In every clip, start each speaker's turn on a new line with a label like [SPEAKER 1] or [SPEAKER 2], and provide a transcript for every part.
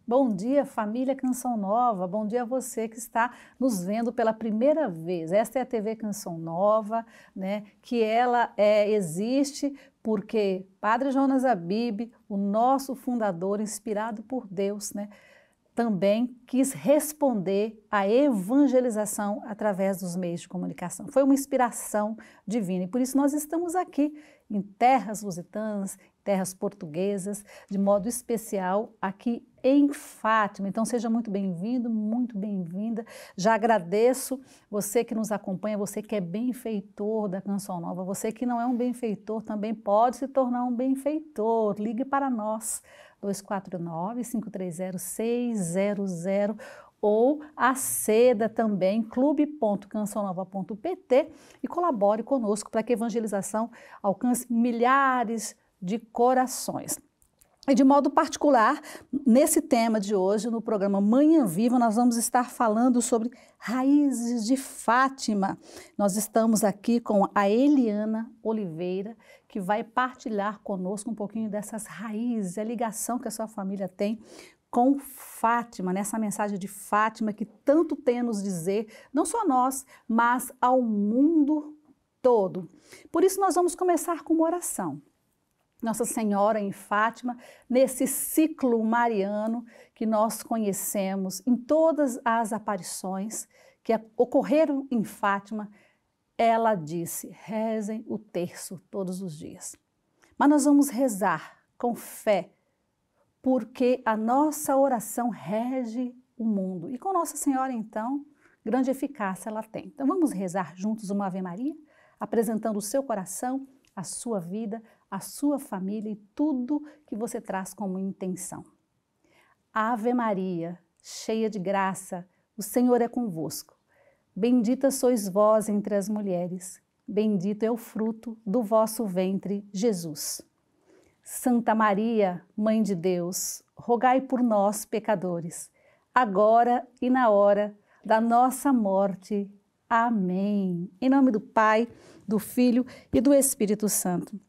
[SPEAKER 1] Bom dia, família Canção Nova. Bom dia a você que está nos vendo pela primeira vez. Esta é a TV Canção Nova, né? Que ela existe porque Padre Jonas Abib, o nosso fundador, inspirado por Deus, né? Também quis responder à evangelização através dos meios de comunicação. Foi uma inspiração divina e por isso nós estamos aqui em terras lusitanas, terras portuguesas, de modo especial aqui em Fátima. Então seja muito bem-vindo, muito bem-vinda. Já agradeço você que nos acompanha, você que é benfeitor da Canção Nova, você que não é um benfeitor também pode se tornar um benfeitor. Ligue para nós. 249-530-600 ou aceda também clube.cançãonova.pt e colabore conosco para que a evangelização alcance milhares de corações. E de modo particular, nesse tema de hoje, no programa Manhã Viva, nós vamos estar falando sobre raízes de Fátima. Nós estamos aqui com a Eliana Oliveira, que vai partilhar conosco um pouquinho dessas raízes, a ligação que a sua família tem com Fátima, nessa mensagem de Fátima que tanto tem a nos dizer, não só a nós, mas ao mundo todo. Por isso nós vamos começar com uma oração. Nossa Senhora em Fátima, nesse ciclo mariano que nós conhecemos em todas as aparições que ocorreram em Fátima, ela disse, rezem o terço todos os dias. Mas nós vamos rezar com fé, porque a nossa oração rege o mundo. E com Nossa Senhora, então, grande eficácia ela tem. Então vamos rezar juntos uma Ave Maria, apresentando o seu coração, a sua vida, a sua família e tudo que você traz como intenção. Ave Maria, cheia de graça, o Senhor é convosco. Bendita sois vós entre as mulheres, bendito é o fruto do vosso ventre, Jesus. Santa Maria, Mãe de Deus, rogai por nós, pecadores, agora e na hora da nossa morte. Amém. Em nome do Pai, do Filho e do Espírito Santo.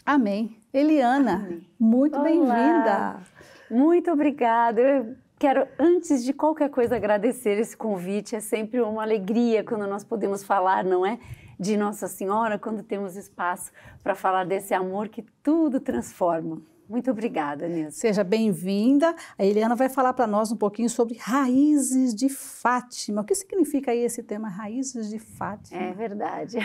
[SPEAKER 1] Amém. Eliana, amém. Muito bem-vinda.
[SPEAKER 2] Muito obrigada. Eu quero, antes de qualquer coisa, agradecer esse convite. É sempre uma alegria quando nós podemos falar, não é? De Nossa Senhora, quando temos espaço para falar desse amor que tudo transforma. Muito obrigada, Nilson.
[SPEAKER 1] Seja bem-vinda. A Eliana vai falar para nós um pouquinho sobre raízes de Fátima. O que significa aí esse tema, raízes de Fátima?
[SPEAKER 2] É verdade.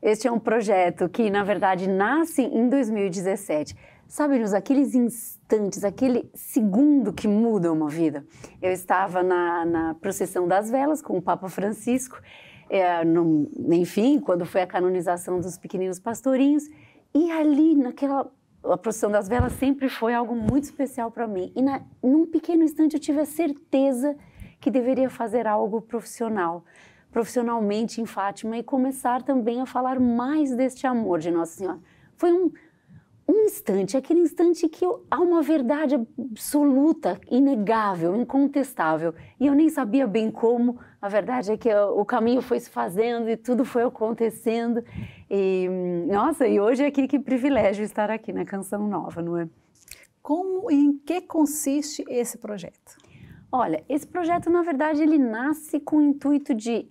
[SPEAKER 2] Este é um projeto que, na verdade, nasce em 2017. Sabe, Nilson, aqueles instantes, aquele segundo que muda uma vida. Eu estava na procissão das velas com o Papa Francisco, enfim, quando foi a canonização dos pequeninos pastorinhos, e ali a procissão das velas sempre foi algo muito especial para mim. E num pequeno instante eu tive a certeza que deveria fazer algo profissionalmente em Fátima e começar também a falar mais deste amor de Nossa Senhora. Foi um instante, aquele instante que há uma verdade absoluta, inegável, incontestável. E eu nem sabia bem como, a verdade é que o caminho foi se fazendo e tudo foi acontecendo. E, nossa, e hoje aqui que privilégio estar aqui na Canção Nova, não é?
[SPEAKER 1] Como e em que consiste esse projeto?
[SPEAKER 2] Olha, esse projeto, na verdade, ele nasce com o intuito de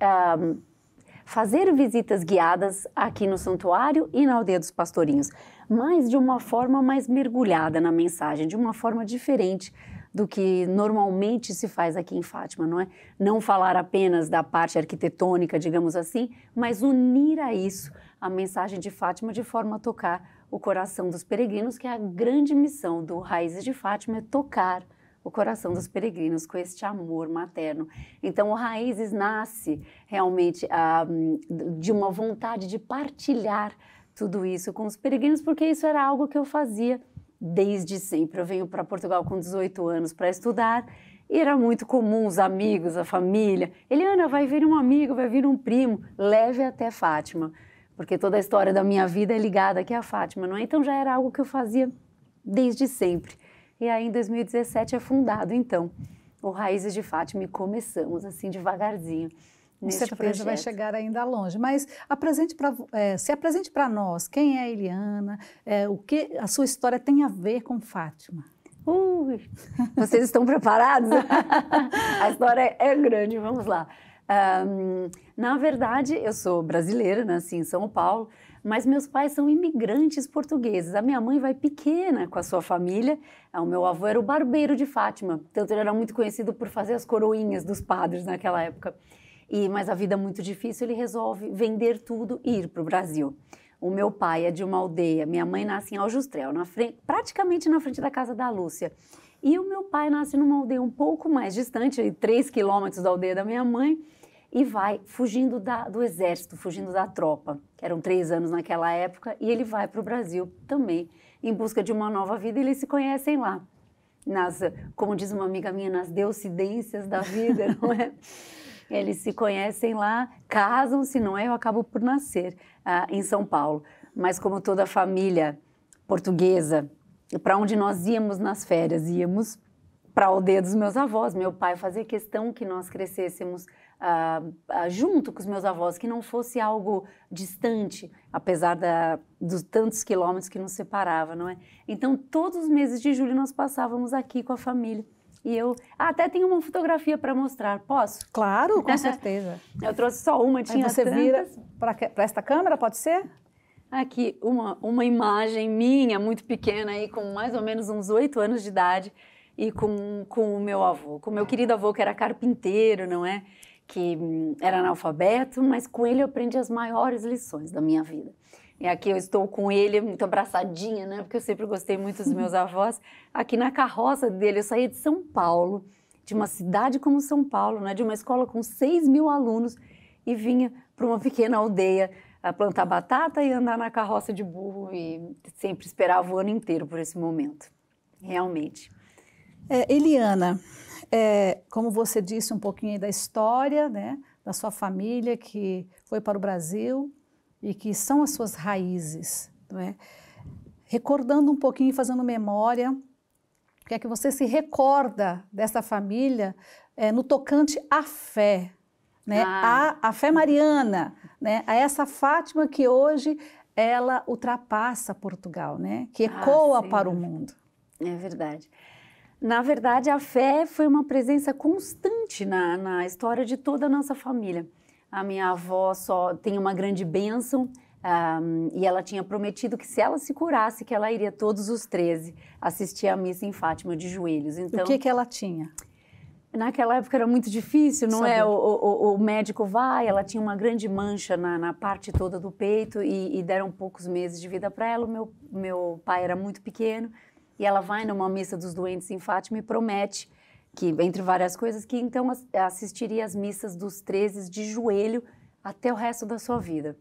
[SPEAKER 2] fazer visitas guiadas aqui no santuário e na Aldeia dos Pastorinhos, mas de uma forma mais mergulhada na mensagem, de uma forma diferente do que normalmente se faz aqui em Fátima, não é? Não falar apenas da parte arquitetônica, digamos assim, mas unir a isso a mensagem de Fátima de forma a tocar o coração dos peregrinos, que é a grande missão do Raízes de Fátima, é tocar o coração dos peregrinos com este amor materno. Então, o Raízes nasce realmente de uma vontade de partilhar tudo isso com os peregrinos, porque isso era algo que eu fazia desde sempre. Eu venho para Portugal com 18 anos para estudar e era muito comum os amigos, a família. Eliana, vai vir um amigo, vai vir um primo, leve até Fátima, porque toda a história da minha vida é ligada aqui a Fátima, não é? Então, já era algo que eu fazia desde sempre. E aí, em 2017, é fundado, então, o Raízes de Fátima e começamos, assim, devagarzinho,
[SPEAKER 1] nesse projeto. Com certeza vai chegar ainda longe, mas se apresente para nós, quem é a Eliana, o que a sua história tem a ver com Fátima?
[SPEAKER 2] Vocês estão preparados? A história é grande, vamos lá. Na verdade, eu sou brasileira, nasci em São Paulo, mas meus pais são imigrantes portugueses. A minha mãe vai pequena com a sua família. O meu avô era o barbeiro de Fátima, tanto ele era muito conhecido por fazer as coroinhas dos padres naquela época. Mas a vida é muito difícil, ele resolve vender tudo e ir para o Brasil. O meu pai é de uma aldeia, minha mãe nasce em Aljustrel, praticamente na frente da casa da Lúcia. E o meu pai nasce numa aldeia um pouco mais distante, 3 quilômetros da aldeia da minha mãe, e vai fugindo do exército, fugindo da tropa, que eram 3 anos naquela época, e ele vai para o Brasil também, em busca de uma nova vida, e eles se conhecem lá. Como diz uma amiga minha, nas deucidências da vida, não é? Eles se conhecem lá, casam-se, não é? Eu acabo por nascer em São Paulo. Mas como toda família portuguesa, para onde nós íamos nas férias? Íamos para a aldeia dos meus avós. Meu pai fazia questão que nós crescêssemos junto com os meus avós, que não fosse algo distante, apesar dos tantos quilômetros que nos separava, não é? Então, todos os meses de julho nós passávamos aqui com a família. E eu até tenho uma fotografia para mostrar, posso?
[SPEAKER 1] Claro, com certeza.
[SPEAKER 2] Eu trouxe só uma, tinha
[SPEAKER 1] você
[SPEAKER 2] tantas.
[SPEAKER 1] Vira para esta câmera, pode ser?
[SPEAKER 2] Aqui, uma imagem minha, muito pequena, aí, com mais ou menos uns 8 anos de idade, e com o meu avô, com o meu querido avô, que era carpinteiro, não é? Que era analfabeto, mas com ele eu aprendi as maiores lições da minha vida. E aqui eu estou com ele, muito abraçadinha, né? Porque eu sempre gostei muito dos meus avós. Aqui na carroça dele, eu saía de São Paulo, de uma cidade como São Paulo, né? De uma escola com 6.000 alunos, e vinha para uma pequena aldeia a plantar batata e andar na carroça de burro, e sempre esperava o ano inteiro por esse momento, realmente.
[SPEAKER 1] Eliana, como você disse um pouquinho aí da história, né? Da sua família que foi para o Brasil, e que são as suas raízes, não é? Recordando um pouquinho, fazendo memória, o que é que você se recorda dessa família no tocante à fé, né? A fé mariana, né? A essa Fátima que hoje ela ultrapassa Portugal, né? Que ecoa para o mundo.
[SPEAKER 2] É verdade. Na verdade, a fé foi uma presença constante na história de toda a nossa família. A minha avó só tem uma grande bênção, e ela tinha prometido que se ela se curasse, que ela iria todos os 13 assistir a missa em Fátima de joelhos. Então,
[SPEAKER 1] o que ela tinha?
[SPEAKER 2] Naquela época era muito difícil, não é? O médico vai, ela tinha uma grande mancha na parte toda do peito, e deram poucos meses de vida para ela. O meu pai era muito pequeno, e ela vai numa missa dos doentes em Fátima e promete que, entre várias coisas, que então assistiria às missas dos 13 de joelho até o resto da sua vida.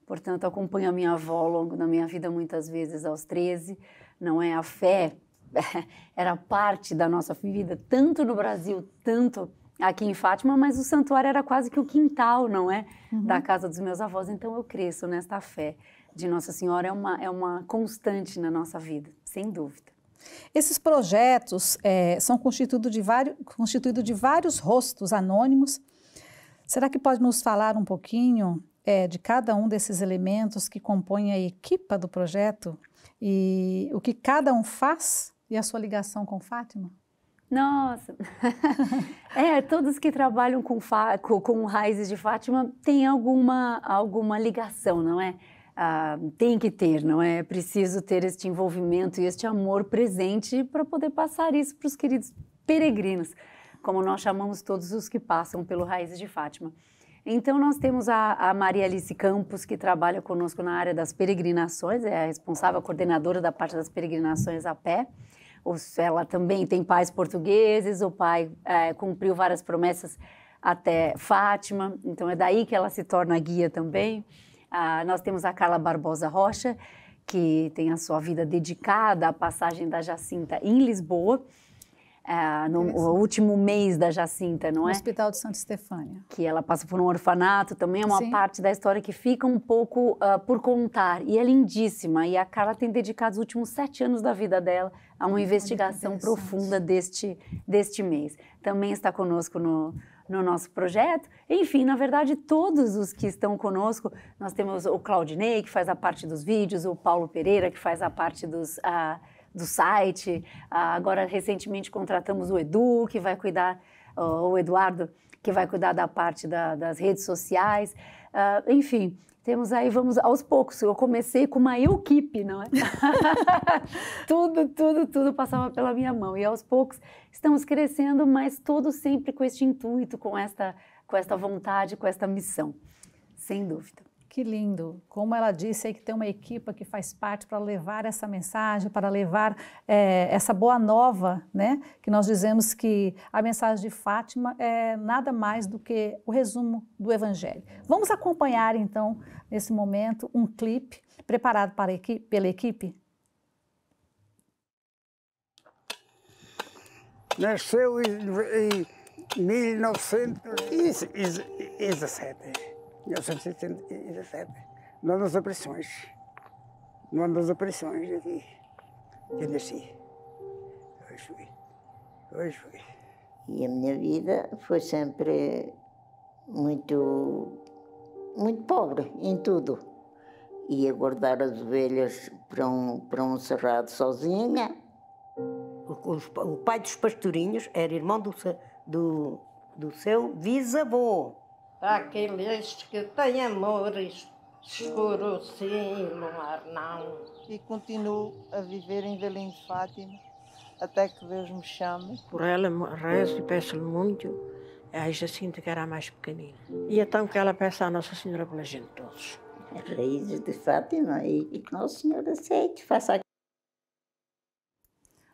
[SPEAKER 2] Portanto, acompanho a minha avó ao longo da minha vida muitas vezes aos 13, não é? A fé era parte da nossa vida, tanto no Brasil, tanto aqui em Fátima, mas o santuário era quase que o quintal, não é? Da casa dos meus avós. Então eu cresço nesta fé de Nossa Senhora, é uma constante na nossa vida, sem dúvida.
[SPEAKER 1] Esses projetos são constituídos de vários rostos anônimos. Será que pode nos falar um pouquinho de cada um desses elementos que compõem a equipa do projeto e o que cada um faz e a sua ligação com Fátima?
[SPEAKER 2] Nossa! Todos que trabalham com raízes de Fátima têm alguma ligação, não é? Tem que ter, não é? É preciso ter este envolvimento e este amor presente para poder passar isso para os queridos peregrinos, como nós chamamos todos os que passam pelo Raízes de Fátima. Então, nós temos a Maria Alice Campos, que trabalha conosco na área das peregrinações, é a responsável, a coordenadora da parte das peregrinações a pé. Ela também tem pais portugueses, o pai cumpriu várias promessas até Fátima, então é daí que ela se torna guia também. Nós temos a Carla Barbosa Rocha, que tem a sua vida dedicada à passagem da Jacinta em Lisboa, no último mês da Jacinta, não é?
[SPEAKER 1] No Hospital de Santa Estefânia.
[SPEAKER 2] Que ela passa por um orfanato, também é uma parte da história que fica um pouco por contar, e é lindíssima, e a Carla tem dedicado os últimos 7 anos da vida dela a uma investigação profunda deste mês. Também está conosco no nosso projeto. Enfim, na verdade, todos os que estão conosco, nós temos o Claudinei, que faz a parte dos vídeos, o Paulo Pereira, que faz a parte do site. Agora, recentemente, contratamos o Edu, que vai cuidar, o Eduardo, que vai cuidar da parte das redes sociais. Enfim, temos aí, vamos aos poucos. Eu comecei com uma equipe, não é? tudo passava pela minha mão. E aos poucos estamos crescendo, mas todos sempre com este intuito, com esta vontade, com esta missão. Sem dúvida.
[SPEAKER 1] Que lindo. Como ela disse, aí que tem uma equipe que faz parte para levar essa mensagem, para levar essa boa nova, né? Que nós dizemos que a mensagem de Fátima é nada mais do que o resumo do Evangelho. Vamos acompanhar, então, nesse momento, um clipe preparado pela equipe?
[SPEAKER 3] Nasceu em 1917. 1917, no ano das aparições. No ano das aparições aqui, que eu nasci. Hoje fui.
[SPEAKER 4] E a minha vida foi sempre muito pobre em tudo. Ia guardar as ovelhas para um cerrado sozinha.
[SPEAKER 5] O pai dos pastorinhos era irmão do seu bisavô.
[SPEAKER 6] Aqueles que têm amores, escuro sim, luar não.
[SPEAKER 7] E continuo a viver em Belém de Fátima, até que Deus me chame.
[SPEAKER 8] Por ela rezo e peço-lhe muito, a Jacinta que era a mais pequenina. E então que ela peça à Nossa Senhora pela gente todos.
[SPEAKER 4] As raízes de Fátima e que Nossa Senhora aceite, faça.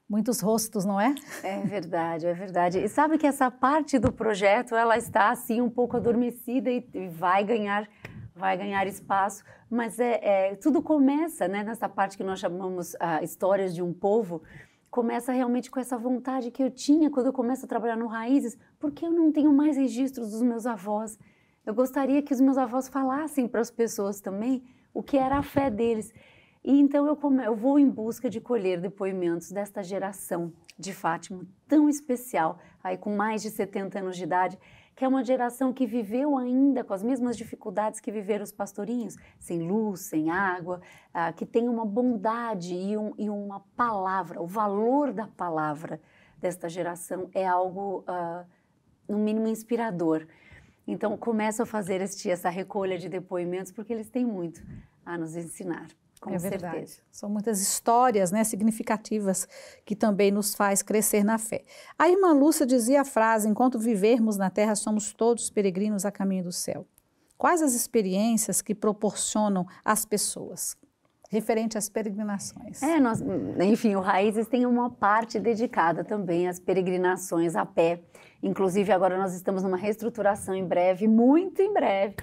[SPEAKER 1] Muitos rostos, não é?
[SPEAKER 2] É verdade, é verdade. E sabe que essa parte do projeto, ela está assim um pouco adormecida e vai ganhar espaço, mas tudo começa, né, nessa parte que nós chamamos histórias de um povo, começa realmente com essa vontade que eu tinha quando eu começo a trabalhar no Raízes, porque eu não tenho mais registros dos meus avós. Eu gostaria que os meus avós falassem para as pessoas também o que era a fé deles. E então eu vou em busca de colher depoimentos desta geração de Fátima tão especial, aí com mais de 70 anos de idade, que é uma geração que viveu ainda com as mesmas dificuldades que viveram os pastorinhos, sem luz, sem água, que tem uma bondade e uma palavra, o valor da palavra desta geração é algo, no mínimo, inspirador. Então, começo a fazer essa recolha de depoimentos porque eles têm muito a nos ensinar. Com certeza.
[SPEAKER 1] Verdade. São muitas histórias, né, significativas que também nos faz crescer na fé. A irmã Lúcia dizia a frase: enquanto vivermos na terra, somos todos peregrinos a caminho do céu. Quais as experiências que proporcionam às pessoas, referente às peregrinações?
[SPEAKER 2] Enfim, o Raízes tem uma parte dedicada também às peregrinações a pé. Inclusive, agora nós estamos numa reestruturação em breve, muito em breve,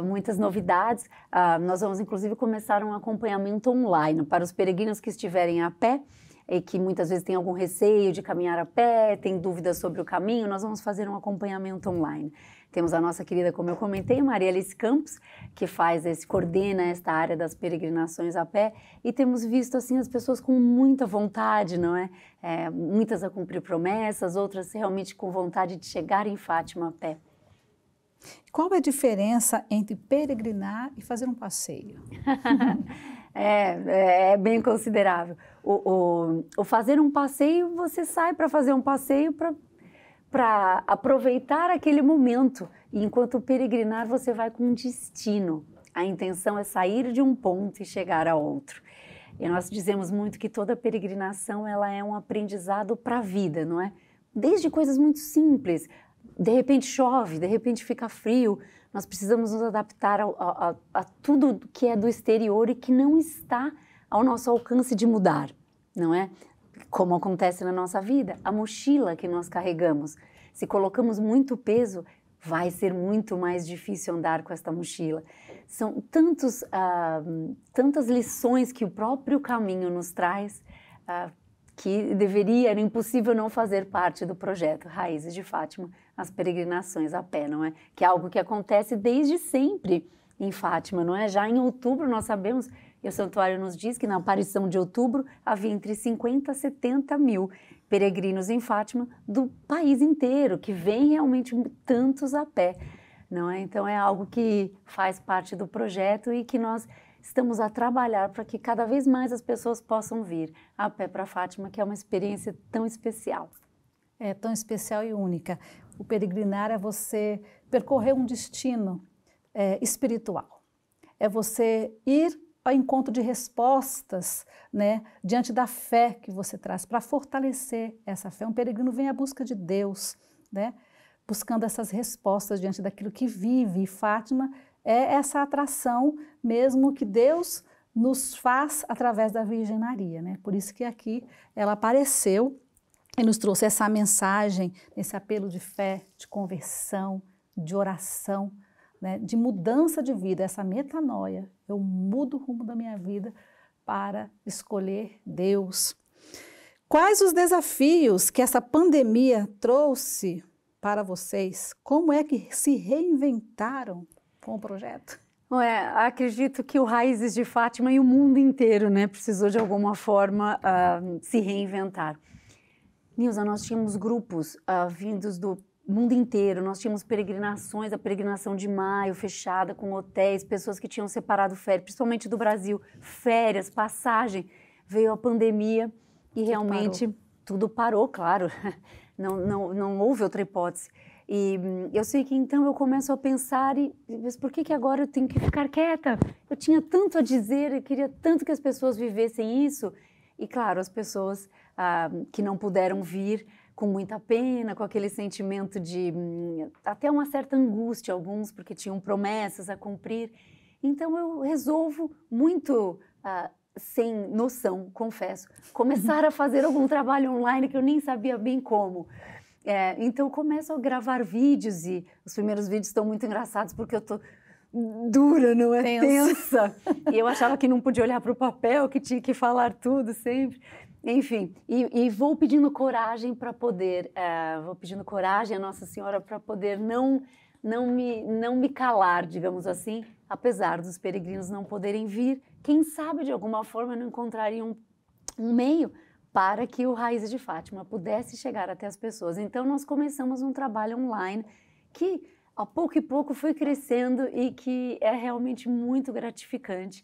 [SPEAKER 2] muitas novidades. Nós vamos, inclusive, começar um acompanhamento online para os peregrinos que estiverem a pé e que muitas vezes têm algum receio de caminhar a pé, têm dúvidas sobre o caminho. Nós vamos fazer um acompanhamento online. Temos a nossa querida, como eu comentei, Maria Alice Campos, que coordena esta área das peregrinações a pé, e temos visto assim as pessoas com muita vontade, não é? Muitas a cumprir promessas, outras realmente com vontade de chegar em Fátima a pé.
[SPEAKER 1] Qual é a diferença entre peregrinar e fazer um passeio?
[SPEAKER 2] É bem considerável. O fazer um passeio, você sai para fazer um passeio para aproveitar aquele momento. E enquanto peregrinar, você vai com um destino. A intenção é sair de um ponto e chegar a outro. E nós dizemos muito que toda peregrinação ela é um aprendizado para a vida, não é? Desde coisas muito simples. De repente chove, de repente fica frio. Nós precisamos nos adaptar a tudo que é do exterior e que não está ao nosso alcance de mudar, não é? Como acontece na nossa vida, a mochila que nós carregamos. Se colocamos muito peso, vai ser muito mais difícil andar com esta mochila. São tantas lições que o próprio caminho nos traz que era impossível não fazer parte do projeto Raízes de Fátima, as peregrinações a pé, não é? Que é algo que acontece desde sempre em Fátima, não é? Já em outubro nós sabemos, e o santuário nos diz que na aparição de outubro havia entre 50 a 70 mil peregrinos em Fátima do país inteiro, que vêm realmente tantos a pé, não é? Então é algo que faz parte do projeto e que nós estamos a trabalhar para que cada vez mais as pessoas possam vir a pé para Fátima, que é uma experiência tão especial.
[SPEAKER 1] É tão especial e única. O peregrinar é você percorrer um destino espiritual. É você ir ao encontro de respostas, né, diante da fé que você traz, para fortalecer essa fé. Um peregrino vem à busca de Deus, né, buscando essas respostas diante daquilo que vive. E Fátima é essa atração mesmo que Deus nos faz através da Virgem Maria, né? Por isso que aqui ela apareceu e nos trouxe essa mensagem, esse apelo de fé, de conversão, de oração, né, de mudança de vida, essa metanoia. Eu mudo o rumo da minha vida para escolher Deus. Quais os desafios que essa pandemia trouxe para vocês? Como é que se reinventaram com o projeto?
[SPEAKER 2] Acredito que o Raízes de Fátima e o mundo inteiro, né, precisou de alguma forma se reinventar. Nilza, nós tínhamos grupos vindos do mundo inteiro, nós tínhamos peregrinações, a peregrinação de maio fechada com hotéis, pessoas que tinham separado férias, principalmente do Brasil, férias, passagem, veio a pandemia e realmente tudo parou, claro, não houve outra hipótese. E eu sei que então eu começo a pensar, mas por que agora eu tenho que ficar quieta? Eu tinha tanto a dizer, eu queria tanto que as pessoas vivessem isso. E claro, as pessoas que não puderam vir com muita pena, com aquele sentimento de até uma certa angústia, alguns porque tinham promessas a cumprir. Então eu resolvo muito sem noção, confesso, começar a fazer algum trabalho online que eu nem sabia bem como. Então eu começo a gravar vídeos e os primeiros vídeos estão muito engraçados porque eu tô dura, não é? Tensa. E eu achava que não podia olhar para o papel, que tinha que falar tudo sempre. Enfim, e vou pedindo coragem para poder, vou pedindo coragem a Nossa Senhora para poder não me calar, digamos assim, apesar dos peregrinos não poderem vir. Quem sabe de alguma forma não encontrariam um meio para que o Raízes de Fátima pudesse chegar até as pessoas. Então nós começamos um trabalho online que a pouco e pouco foi crescendo e que é realmente muito gratificante.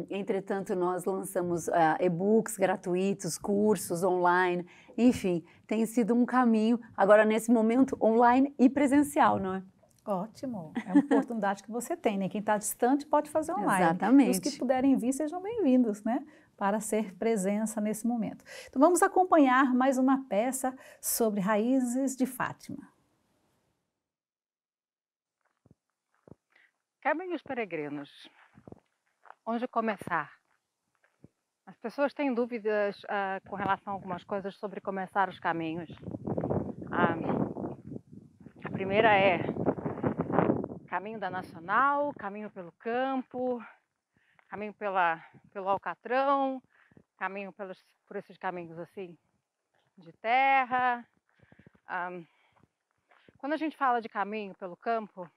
[SPEAKER 2] Entretanto, nós lançamos e-books gratuitos, cursos online, enfim, tem sido um caminho, agora nesse momento, online e presencial, não é?
[SPEAKER 1] Ótimo, é uma oportunidade que você tem, né? Quem está distante pode fazer online.
[SPEAKER 2] Exatamente.
[SPEAKER 1] E os que puderem vir, sejam bem-vindos, né? Para ser presença nesse momento. Então vamos acompanhar mais uma peça sobre Raízes de Fátima.
[SPEAKER 9] Caminhos peregrinos. Onde começar? As pessoas têm dúvidas com relação a algumas coisas sobre começar os caminhos. A primeira é caminho da Nacional, caminho pelo campo, caminho pelo Alcatrão, caminho por esses caminhos assim de terra. Quando a gente fala de caminho pelo campo,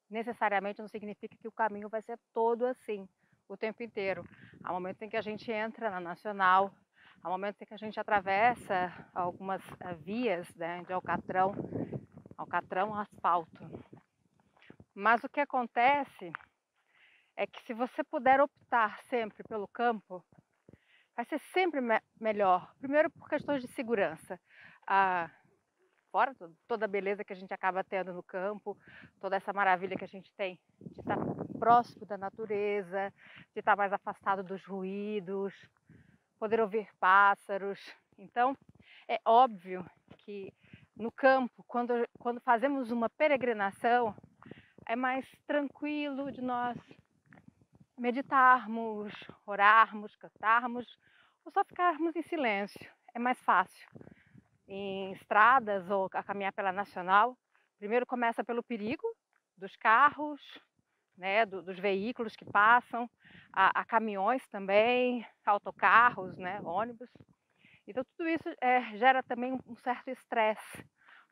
[SPEAKER 9] necessariamente não significa que o caminho vai ser todo assim, o tempo inteiro. Há momentos em que a gente entra na Nacional, há momentos em que a gente atravessa algumas vias, né, de Alcatrão, asfalto. Mas o que acontece é que se você puder optar sempre pelo campo, vai ser sempre melhor. Primeiro por questões de segurança. Fora toda a beleza que a gente acaba tendo no campo, toda essa maravilha que a gente tem de estar próximo da natureza, de estar mais afastado dos ruídos, poder ouvir pássaros. Então, é óbvio que no campo, quando fazemos uma peregrinação, é mais tranquilo de nós meditarmos, orarmos, cantarmos, ou só ficarmos em silêncio. É mais fácil. Em estradas ou a caminhar pela Nacional, primeiro começa pelo perigo dos carros, né, dos veículos que passam, a caminhões também, autocarros, né, ônibus. Então tudo isso gera também um certo estresse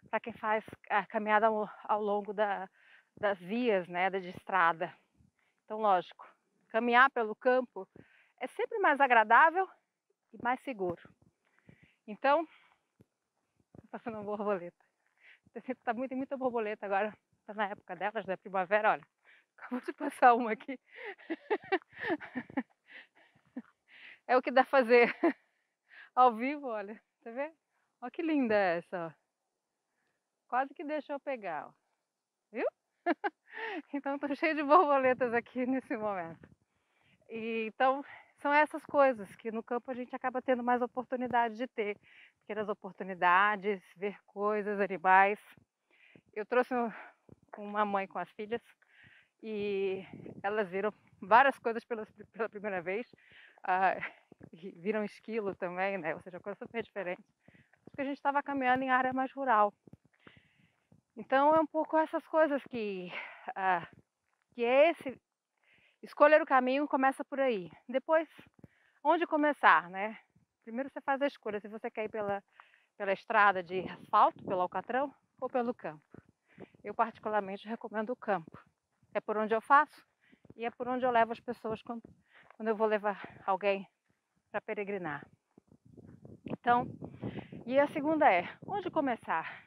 [SPEAKER 9] para quem faz a caminhada ao longo das vias, né, de estrada. Então, lógico, caminhar pelo campo é sempre mais agradável e mais seguro. Então, passando uma borboleta. Tem muita borboleta agora, está na época delas, da primavera, olha. Acabou de passar uma aqui. É o que dá pra fazer ao vivo, olha. Tá vendo? Olha que linda essa, ó. Quase que deixou eu pegar, ó. Viu? Então tô cheio de borboletas aqui nesse momento. Então, são essas coisas que no campo a gente acaba tendo mais oportunidade de ter. Pequenas oportunidades, ver coisas, animais. Eu trouxe uma mãe com as filhas e elas viram várias coisas pela primeira vez. E viram esquilo também, né? Ou seja, coisa super diferente. Porque a gente estava caminhando em área mais rural. Então é um pouco essas coisas que é esse... Escolher o caminho começa por aí. Depois, onde começar, né? Primeiro você faz a escolha, se você quer ir pela estrada de asfalto, pelo Alcatrão, ou pelo campo. Eu particularmente recomendo o campo. É por onde eu faço e é por onde eu levo as pessoas quando eu vou levar alguém para peregrinar. Então, e a segunda é, onde começar?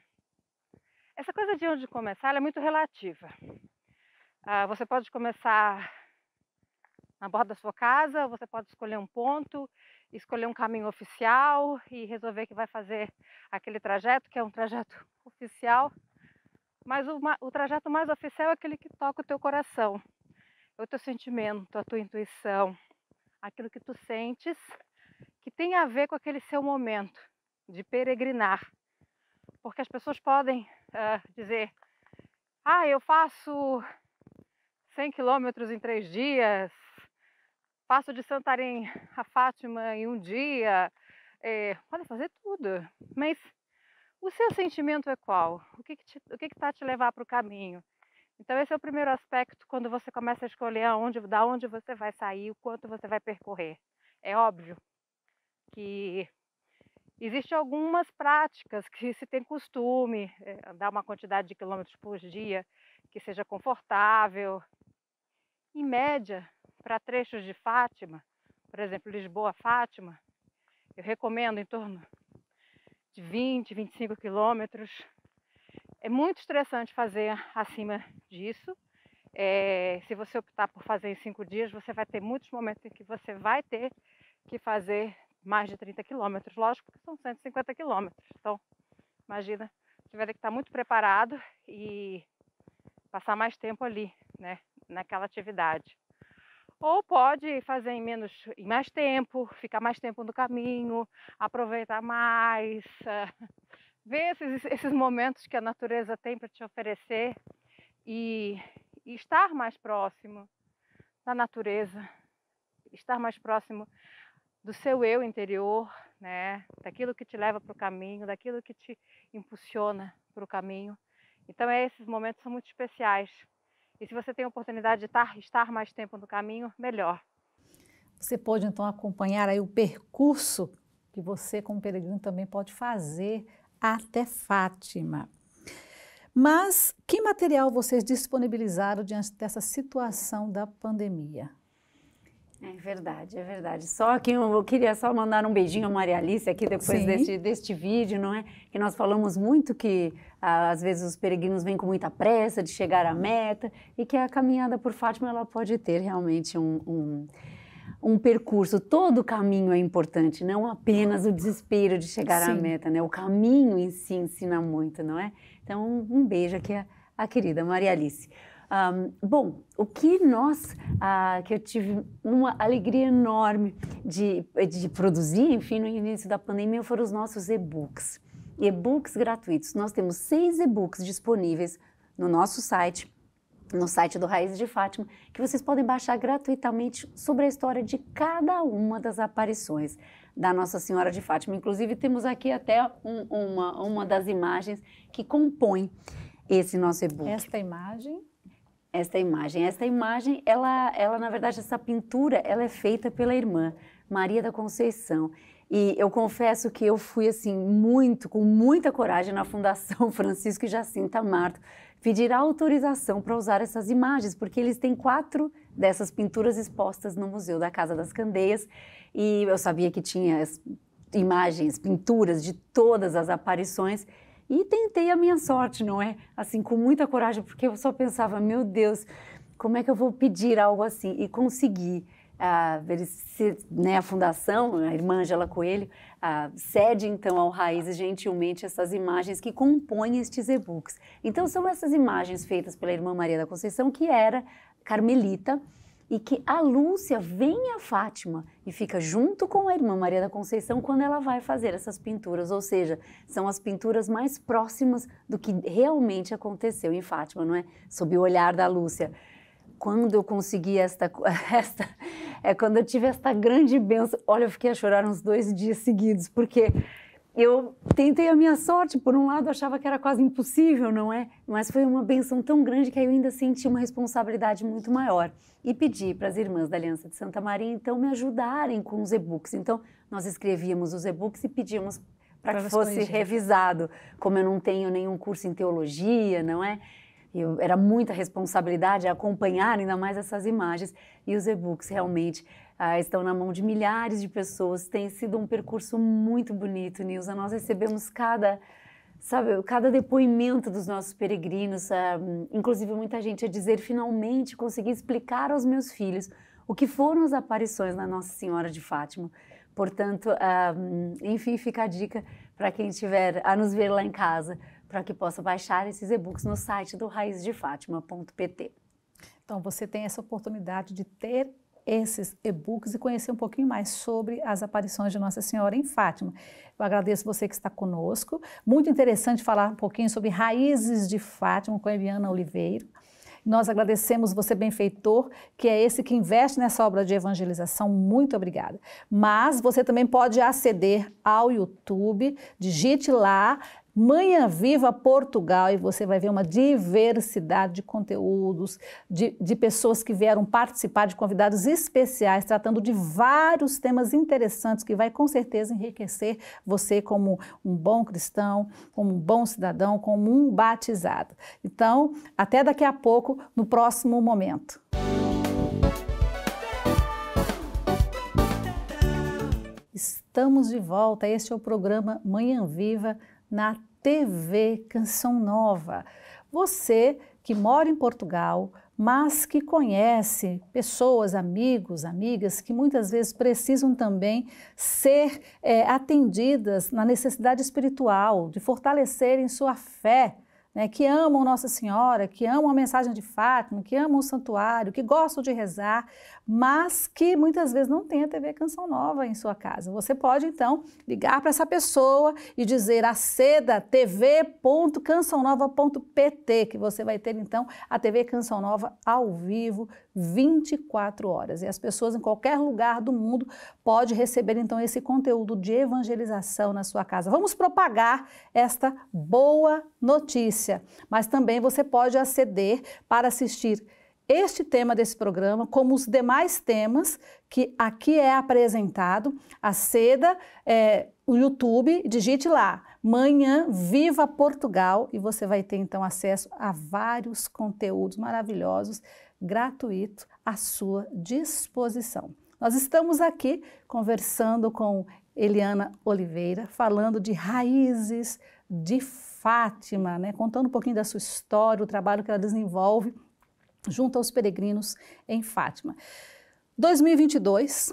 [SPEAKER 9] Essa coisa de onde começar, ela é muito relativa. Você pode começar na borda da sua casa, você pode escolher um ponto, escolher um caminho oficial e resolver que vai fazer aquele trajeto, que é um trajeto oficial. Mas o trajeto mais oficial é aquele que toca o teu coração, o teu sentimento, a tua intuição, aquilo que tu sentes, que tem a ver com aquele seu momento de peregrinar. Porque as pessoas podem dizer, eu faço 100 quilômetros em 3 dias, faço de Santarém a Fátima em um dia, pode fazer tudo, mas o seu sentimento é qual? O que está a te levar para o caminho? Então esse é o primeiro aspecto quando você começa a escolher da onde você vai sair, o quanto você vai percorrer. É óbvio que existem algumas práticas que se tem costume, andar uma quantidade de quilômetros por dia que seja confortável. Em média, para trechos de Fátima, por exemplo, Lisboa-Fátima, eu recomendo em torno de 20, 25 quilômetros. É muito estressante fazer acima disso. Se você optar por fazer em 5 dias, você vai ter muitos momentos em que você vai ter que fazer mais de 30 quilômetros. Lógico que são 150 quilômetros. Então, imagina, você vai ter que estar muito preparado e passar mais tempo ali, né, naquela atividade. Ou pode fazer em mais tempo, ficar mais tempo no caminho, aproveitar mais, ver esses momentos que a natureza tem para te oferecer e estar mais próximo da natureza, estar mais próximo do seu eu interior, né? Daquilo que te leva para o caminho, daquilo que te impulsiona para o caminho. Então esses momentos são muito especiais. E se você tem a oportunidade de estar mais tempo no caminho, melhor.
[SPEAKER 1] Você pode então acompanhar aí o percurso que você como peregrino também pode fazer até Fátima. Mas que material vocês disponibilizaram diante dessa situação da pandemia?
[SPEAKER 2] É verdade, é verdade. Só que eu queria só mandar um beijinho a Maria Alice aqui depois deste vídeo, não é? Que nós falamos muito que às vezes os peregrinos vêm com muita pressa de chegar à meta e que a caminhada por Fátima ela pode ter realmente um percurso. Todo o caminho é importante, não apenas o desespero de chegar à meta, né? O caminho em si ensina muito, não é? Então um beijo aqui à querida Maria Alice. Bom, o que que eu tive uma alegria enorme de produzir, enfim, no início da pandemia, foram os nossos e-books. E-books gratuitos. Nós temos 6 e-books disponíveis no nosso site, no site do Raízes de Fátima, que vocês podem baixar gratuitamente sobre a história de cada uma das aparições da Nossa Senhora de Fátima. Inclusive, temos aqui até uma das imagens que compõe esse nosso e-book. Esta imagem, ela na verdade, essa pintura, ela é feita pela irmã Maria da Conceição. E eu confesso que eu fui, assim, com muita coragem na Fundação Francisco e Jacinta Marto, pedir autorização para usar essas imagens, porque eles têm 4 dessas pinturas expostas no Museu da Casa das Candeias. E eu sabia que tinha imagens, pinturas de todas as aparições. E tentei a minha sorte, não é? Assim, com muita coragem, porque eu só pensava, meu Deus, como é que eu vou pedir algo assim? E consegui. Né, a fundação, a irmã Ângela Coelho, cede então ao Raízes gentilmente essas imagens que compõem estes e-books. Então são essas imagens feitas pela irmã Maria da Conceição, que era carmelita, e que a Lúcia vem a Fátima e fica junto com a irmã Maria da Conceição quando ela vai fazer essas pinturas, ou seja, são as pinturas mais próximas do que realmente aconteceu em Fátima, não é? Sob o olhar da Lúcia. Quando eu consegui quando eu tive esta grande bênção, olha, eu fiquei a chorar uns 2 dias seguidos, porque eu tentei a minha sorte, por um lado achava que era quase impossível, não é? Mas foi uma bênção tão grande que aí eu ainda senti uma responsabilidade muito maior. E pedi para as irmãs da Aliança de Santa Maria, então, me ajudarem com os e-books. Então, nós escrevíamos os e-books e pedíamos para que fosse revisado. Como eu não tenho nenhum curso em teologia, não é? Era muita responsabilidade acompanhar ainda mais essas imagens, e os e-books realmente estão na mão de milhares de pessoas. Tem sido um percurso muito bonito, Nilza. Nós recebemos cada depoimento dos nossos peregrinos, inclusive muita gente a dizer: finalmente consegui explicar aos meus filhos o que foram as aparições da Nossa Senhora de Fátima. Portanto, enfim, fica a dica para quem estiver a nos ver lá em casa, para que possa baixar esses e-books no site do raizesdefatima.pt.
[SPEAKER 1] Então, você tem essa oportunidade de ter esses e-books e conhecer um pouquinho mais sobre as aparições de Nossa Senhora em Fátima. Eu agradeço você que está conosco. Muito interessante falar um pouquinho sobre Raízes de Fátima com a Eliana Oliveira. Nós agradecemos você, benfeitor, que é esse que investe nessa obra de evangelização. Muito obrigada. Mas você também pode aceder ao YouTube, digite lá Manhã Viva Portugal, e você vai ver uma diversidade de conteúdos, de pessoas que vieram participar, de convidados especiais, tratando de vários temas interessantes que vai com certeza enriquecer você como um bom cristão, como um bom cidadão, como um batizado. Então, até daqui a pouco, no próximo momento. Estamos de volta, este é o programa Manhã Viva na TV Canção Nova. Você que mora em Portugal, mas que conhece pessoas, amigos, amigas, que muitas vezes precisam também ser atendidas na necessidade espiritual, de fortalecerem sua fé, né, que amam Nossa Senhora, que amam a mensagem de Fátima, que amam o santuário, que gostam de rezar, mas que muitas vezes não tem a TV Canção Nova em sua casa. Você pode, então, ligar para essa pessoa e dizer: aceda tv.cançãonova.pt, que você vai ter, então, a TV Canção Nova ao vivo, 24 horas. E as pessoas em qualquer lugar do mundo podem receber, então, esse conteúdo de evangelização na sua casa. Vamos propagar esta boa notícia, mas também você pode aceder para assistir este tema desse programa, como os demais temas que aqui é apresentado. Aceda no YouTube, digite lá, Manhã Viva Portugal, e você vai ter então acesso a vários conteúdos maravilhosos, gratuito, à sua disposição. Nós estamos aqui conversando com Eliana Oliveira, falando de Raízes de Fátima, né? Contando um pouquinho da sua história, o trabalho que ela desenvolve junto aos peregrinos em Fátima. 2022,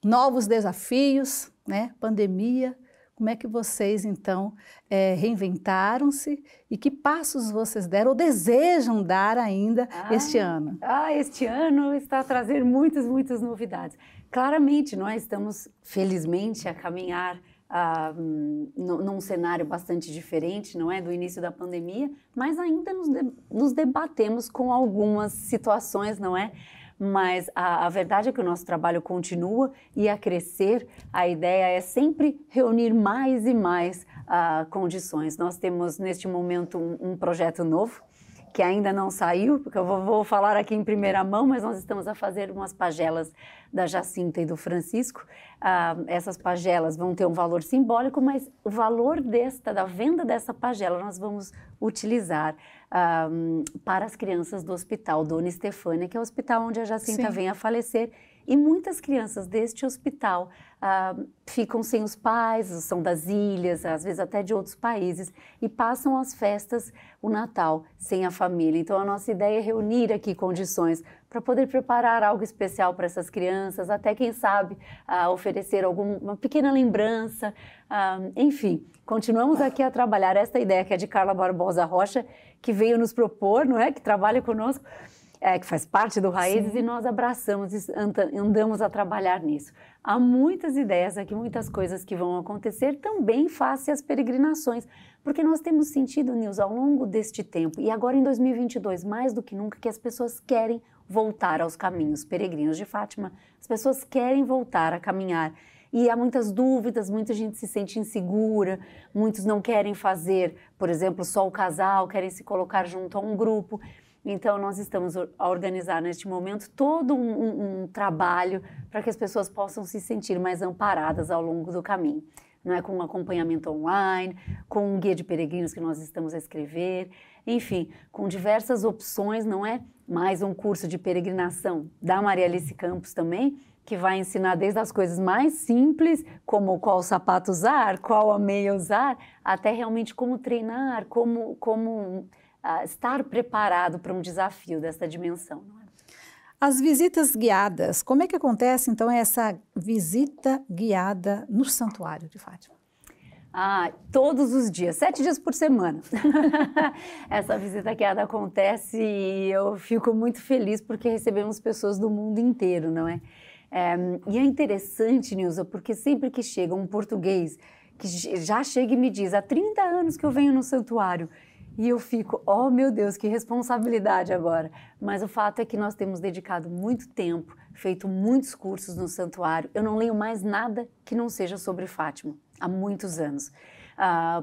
[SPEAKER 1] novos desafios, né? Pandemia. Como é que vocês, então, reinventaram-se e que passos vocês deram ou desejam dar ainda este ano?
[SPEAKER 2] Este ano está a trazer muitas novidades. Claramente, nós estamos, felizmente, a caminhar num cenário bastante diferente, não é, do início da pandemia, mas ainda nos debatemos com algumas situações, não é? Mas a verdade é que o nosso trabalho continua e a crescer. A ideia é sempre reunir mais e mais condições. Nós temos, neste momento, um projeto novo, que ainda não saiu, porque eu vou falar aqui em primeira mão, mas nós estamos a fazer umas pagelas da Jacinta e do Francisco. Essas pagelas vão ter um valor simbólico, mas o valor da venda dessa pagela nós vamos utilizar para as crianças do Hospital Dona Estefânia, que é o hospital onde a Jacinta vem a falecer, E muitas crianças deste hospital ficam sem os pais, são das ilhas, às vezes até de outros países, e passam as festas, o Natal, sem a família. Então, a nossa ideia é reunir aqui condições para poder preparar algo especial para essas crianças, até, quem sabe, oferecer uma pequena lembrança. Enfim, continuamos aqui a trabalhar essa ideia que é de Carla Barbosa Rocha, que veio nos propor, não é? Que trabalha conosco, que faz parte do Raízes, e nós abraçamos e andamos a trabalhar nisso. Há muitas ideias aqui, muitas coisas que vão acontecer também face às peregrinações, porque nós temos sentido, Nilza, ao longo deste tempo, e agora em 2022, mais do que nunca, que as pessoas querem voltar aos caminhos peregrinos de Fátima, as pessoas querem voltar a caminhar. E há muitas dúvidas, muita gente se sente insegura, muitos não querem fazer, por exemplo, só o casal, querem se colocar junto a um grupo. Então, nós estamos a organizar neste momento todo um trabalho para que as pessoas possam se sentir mais amparadas ao longo do caminho. Não é? Com um acompanhamento online, com um guia de peregrinos que nós estamos a escrever, enfim, com diversas opções, não é? Mais um curso de peregrinação da Maria Alice Campos também, que vai ensinar desde as coisas mais simples, como qual sapato usar, qual a meia usar, até realmente como treinar, como estar preparado para um desafio dessa dimensão. Não é?
[SPEAKER 1] As visitas guiadas, como é que acontece então essa visita guiada no Santuário de Fátima?
[SPEAKER 2] Todos os dias, 7 dias por semana. Essa visita guiada acontece e eu fico muito feliz porque recebemos pessoas do mundo inteiro, não é? E é interessante, Nilza, porque sempre que chega um português que já chega e me diz, há 30 anos que eu venho no santuário, e eu fico, oh meu Deus, que responsabilidade agora. Mas o fato é que nós temos dedicado muito tempo, feito muitos cursos no santuário. Eu não leio mais nada que não seja sobre Fátima, há muitos anos.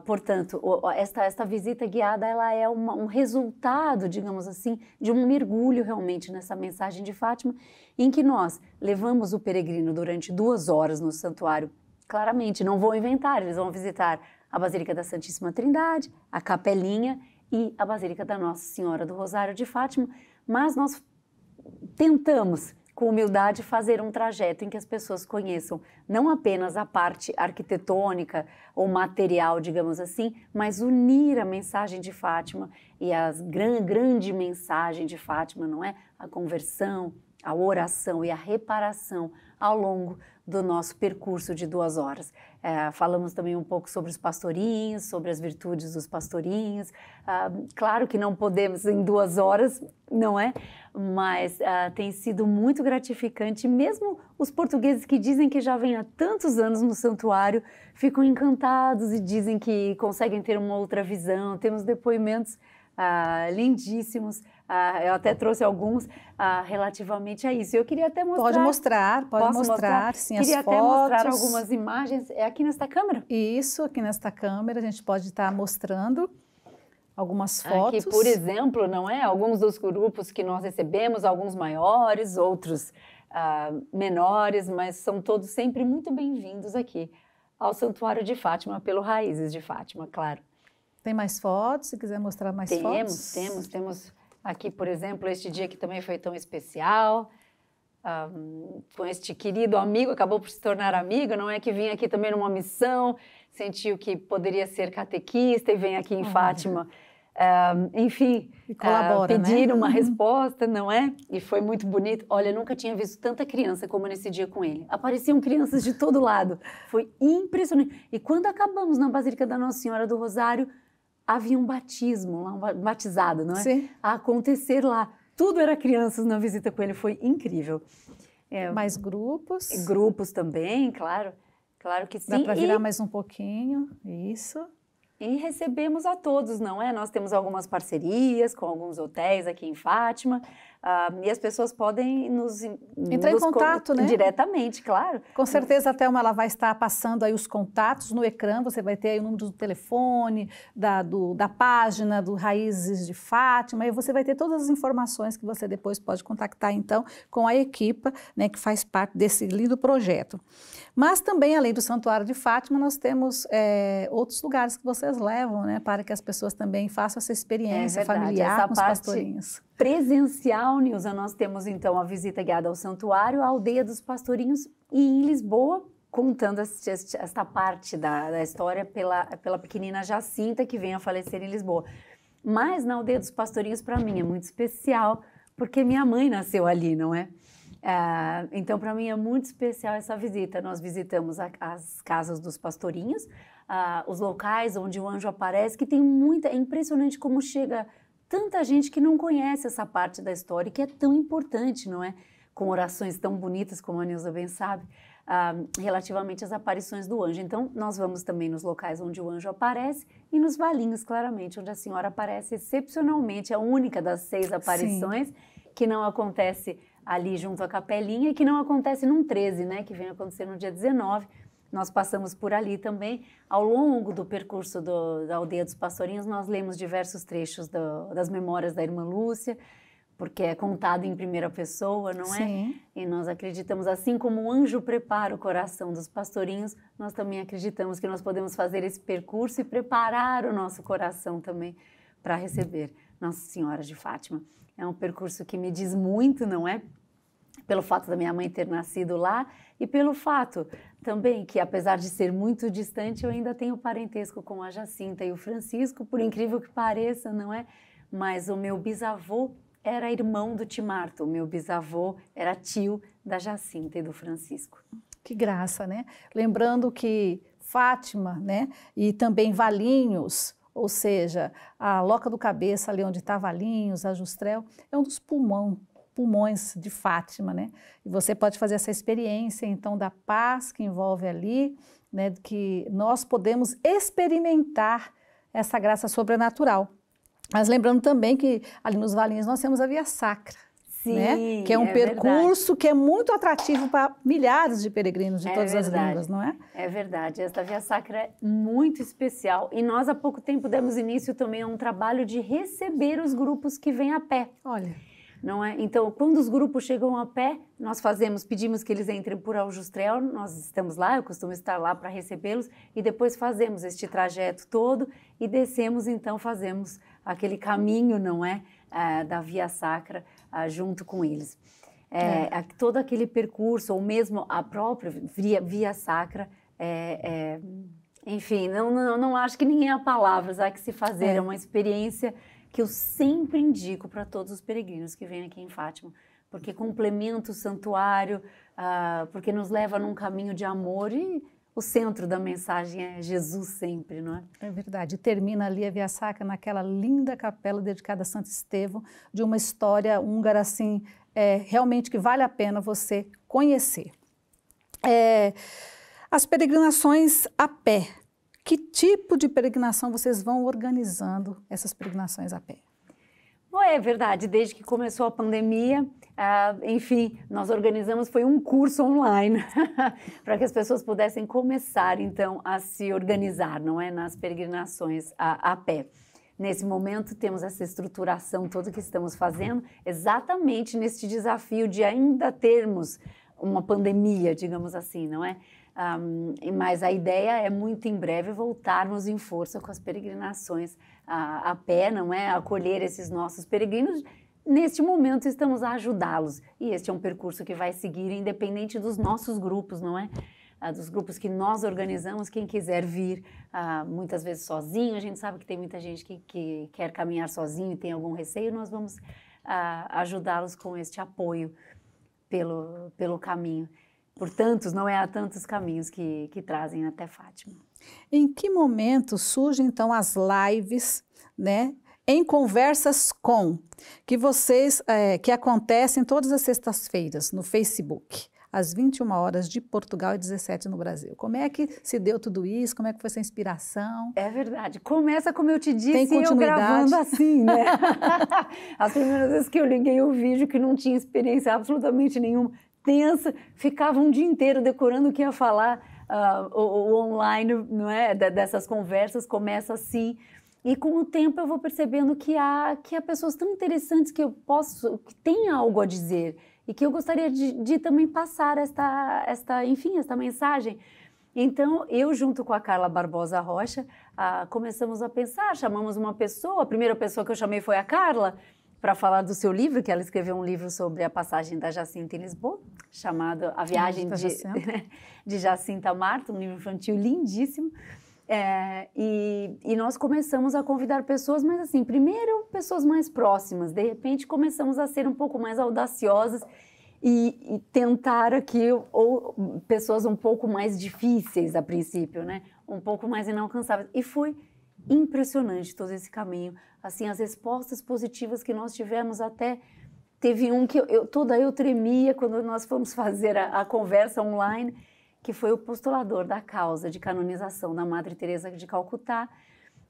[SPEAKER 2] Portanto, esta visita guiada, ela é um resultado, digamos assim, de um mergulho realmente nessa mensagem de Fátima, em que nós levamos o peregrino durante 2 horas no santuário. Claramente, não vou inventar, eles vão visitar a Basílica da Santíssima Trindade, a Capelinha e a Basílica da Nossa Senhora do Rosário de Fátima, mas nós tentamos, com humildade, fazer um trajeto em que as pessoas conheçam não apenas a parte arquitetônica ou material, digamos assim, mas unir a mensagem de Fátima e a grande mensagem de Fátima, não é? A conversão, a oração e a reparação ao longo do nosso percurso de 2 horas. Falamos também um pouco sobre os pastorinhos, sobre as virtudes dos pastorinhos. Claro que não podemos em 2 horas, não é? Mas tem sido muito gratificante. Mesmo os portugueses que dizem que já vêm há tantos anos no santuário, ficam encantados e dizem que conseguem ter uma outra visão. Temos depoimentos lindíssimos, eu até trouxe alguns relativamente a isso. Eu queria até mostrar.
[SPEAKER 1] Pode mostrar, sim, as fotos.
[SPEAKER 2] Queria até mostrar algumas imagens. É aqui nesta câmera?
[SPEAKER 1] Isso, aqui nesta câmera a gente pode estar mostrando algumas fotos.
[SPEAKER 2] Aqui, por exemplo, não é? Alguns dos grupos que nós recebemos, alguns maiores, outros menores, mas são todos sempre muito bem-vindos aqui ao Santuário de Fátima, pelo Raízes de Fátima, claro.
[SPEAKER 1] Tem mais fotos, se quiser mostrar mais fotos?
[SPEAKER 2] Temos aqui, por exemplo, este dia que também foi tão especial, com este querido amigo, acabou por se tornar amigo, não é? Que vinha aqui também numa missão, sentiu que poderia ser catequista e vem aqui em Fátima, enfim, pedir uma resposta, não é? E foi muito bonito. Olha, eu nunca tinha visto tanta criança como nesse dia com ele. Apareciam crianças de todo lado, foi impressionante. E quando acabamos na Basílica da Nossa Senhora do Rosário, havia um batismo, um batizado, não é?
[SPEAKER 1] Sim.
[SPEAKER 2] A acontecer lá. Tudo era crianças na visita com ele, foi incrível.
[SPEAKER 1] Mais grupos?
[SPEAKER 2] Grupos também, claro. Claro que sim.
[SPEAKER 1] Dá para virar mais um pouquinho, isso.
[SPEAKER 2] E recebemos a todos, não é? Nós temos algumas parcerias com alguns hotéis aqui em Fátima, e as pessoas podem
[SPEAKER 1] entrar em contato, né?
[SPEAKER 2] Diretamente, claro.
[SPEAKER 1] Com certeza a Thelma ela vai estar passando aí os contatos no ecrã, você vai ter aí o número do telefone, da página do Raízes de Fátima, e você vai ter todas as informações que você depois pode contactar então com a equipa, né, que faz parte desse lindo projeto. Mas também, além do Santuário de Fátima, nós temos outros lugares que vocês levam, né, para que as pessoas também façam essa experiência familiar com os pastorinhos.
[SPEAKER 2] presencial, Nilza, nós temos então a visita guiada ao santuário, a Aldeia dos Pastorinhos e em Lisboa, contando esta parte da história pela pequenina Jacinta, que vem a falecer em Lisboa. Mas na Aldeia dos Pastorinhos, para mim, é muito especial, porque minha mãe nasceu ali, não é? Então, para mim, é muito especial essa visita. Nós visitamos as casas dos pastorinhos, os locais onde o anjo aparece, que tem muita... É impressionante como chega tanta gente que não conhece essa parte da história, que é tão importante, não é? Com orações tão bonitas, como a Nilza bem sabe, relativamente às aparições do anjo. Então, nós vamos também nos locais onde o anjo aparece e nos valinhos, claramente, onde a senhora aparece excepcionalmente, a única das 6 aparições, sim, que não acontece ali junto à capelinha e que não acontece num 13, né, que vem acontecer no dia 19. Nós passamos por ali também. Ao longo do percurso da Aldeia dos Pastorinhos, nós lemos diversos trechos das memórias da irmã Lúcia, porque é contado em primeira pessoa, não é? Sim. E nós acreditamos, assim como o anjo prepara o coração dos pastorinhos, nós também acreditamos que nós podemos fazer esse percurso e preparar o nosso coração também para receber Nossa Senhora de Fátima. É um percurso que me diz muito, não é? Pelo fato da minha mãe ter nascido lá e pelo fato também que, apesar de ser muito distante, eu ainda tenho parentesco com a Jacinta e o Francisco, por incrível que pareça, não é? Mas o meu bisavô era irmão do Timarto, o meu bisavô era tio da Jacinta e do Francisco.
[SPEAKER 1] Que graça, né? Lembrando que Fátima, né, e também Valinhos, ou seja, a Loca do Cabeça, ali onde está Valinhos, a Justrel, é um dos pulmões de Fátima, né? E você pode fazer essa experiência, então, da paz que envolve ali, né, que nós podemos experimentar essa graça sobrenatural. Mas lembrando também que ali nos Valinhos nós temos a Via Sacra, sim, né? Que é um percurso verdade, que é muito atrativo para milhares de peregrinos de todas as línguas, não é?
[SPEAKER 2] É verdade, esta Via Sacra é muito especial e nós há pouco tempo demos início também a um trabalho de receber os grupos que vêm a pé.
[SPEAKER 1] Olha.
[SPEAKER 2] Não é? Então, quando os grupos chegam a pé, nós pedimos que eles entrem por Aljustrel, nós estamos lá, eu costumo estar lá para recebê-los, e depois fazemos este trajeto todo e descemos, então fazemos aquele caminho, não é? Da Via Sacra junto com eles. Todo aquele percurso, ou mesmo a própria Via Sacra, enfim, não acho que ninguém há palavras, há que se fazer, é uma experiência que eu sempre indico para todos os peregrinos que vêm aqui em Fátima, porque complementa o santuário, porque nos leva num caminho de amor e o centro da mensagem é Jesus sempre, não é?
[SPEAKER 1] É verdade. Termina ali a Via Sacra naquela linda capela dedicada a Santo Estevão, de uma história húngara assim, realmente que vale a pena você conhecer. As peregrinações a pé. Que tipo de peregrinação vocês vão organizando essas peregrinações a pé?
[SPEAKER 2] Bom, é verdade, desde que começou a pandemia, enfim, nós organizamos, foi um curso online, para que as pessoas pudessem começar, então, a se organizar, não é, nas peregrinações a pé. Nesse momento, temos essa estruturação toda que estamos fazendo, exatamente neste desafio de ainda termos uma pandemia, digamos assim, não é? Mas a ideia é muito em breve voltarmos em força com as peregrinações a pé, não é? Acolher esses nossos peregrinos. Neste momento estamos a ajudá-los e este é um percurso que vai seguir independente dos nossos grupos, não é? Dos grupos que nós organizamos, quem quiser vir, muitas vezes sozinho, a gente sabe que tem muita gente que quer caminhar sozinho e tem algum receio, nós vamos ajudá-los com este apoio pelo caminho. Por tantos, não é há tantos caminhos que trazem até Fátima.
[SPEAKER 1] Em que momento surgem, então, as lives, né, em Conversas com, que acontecem todas as sextas-feiras no Facebook, às 21 horas de Portugal e 17 no Brasil. Como é que se deu tudo isso? Como é que foi essa inspiração?
[SPEAKER 2] É verdade. Começa, como eu te disse, eu gravando assim, né? As primeiras vezes que eu liguei o vídeo, que não tinha experiência absolutamente nenhuma, tensa, ficava um dia inteiro decorando o que ia falar, o online, não é? Dessas conversas, começa assim. E com o tempo eu vou percebendo que há pessoas tão interessantes que que têm algo a dizer e que eu gostaria de também passar esta mensagem. Então, eu junto com a Carla Barbosa Rocha, começamos a pensar, chamamos uma pessoa, a primeira pessoa que eu chamei foi a Carla, para falar do seu livro, que ela escreveu um livro sobre a passagem da Jacinta em Lisboa, chamado A Viagem de Jacinta Marta, um livro infantil lindíssimo. E nós começamos a convidar pessoas, mas assim, primeiro pessoas mais próximas, de repente começamos a ser um pouco mais audaciosas e tentar aqui pessoas um pouco mais difíceis a princípio, né? Um pouco mais inalcançáveis. E foi impressionante todo esse caminho, assim, as respostas positivas que nós tivemos. Até teve um que eu tremia quando nós fomos fazer a conversa online, que foi o postulador da causa de canonização da Madre Teresa de Calcutá,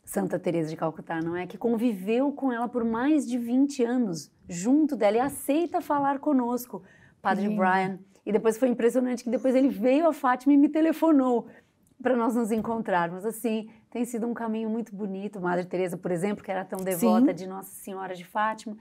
[SPEAKER 2] Santa Teresa de Calcutá, não é? Que conviveu com ela por mais de 20 anos, junto dela, e aceita falar conosco, Padre Brian. E depois foi impressionante que depois ele veio a Fátima e me telefonou para nós nos encontrarmos. Assim, tem sido um caminho muito bonito. Madre Teresa, por exemplo, que era tão devota de Nossa Senhora de Fátima.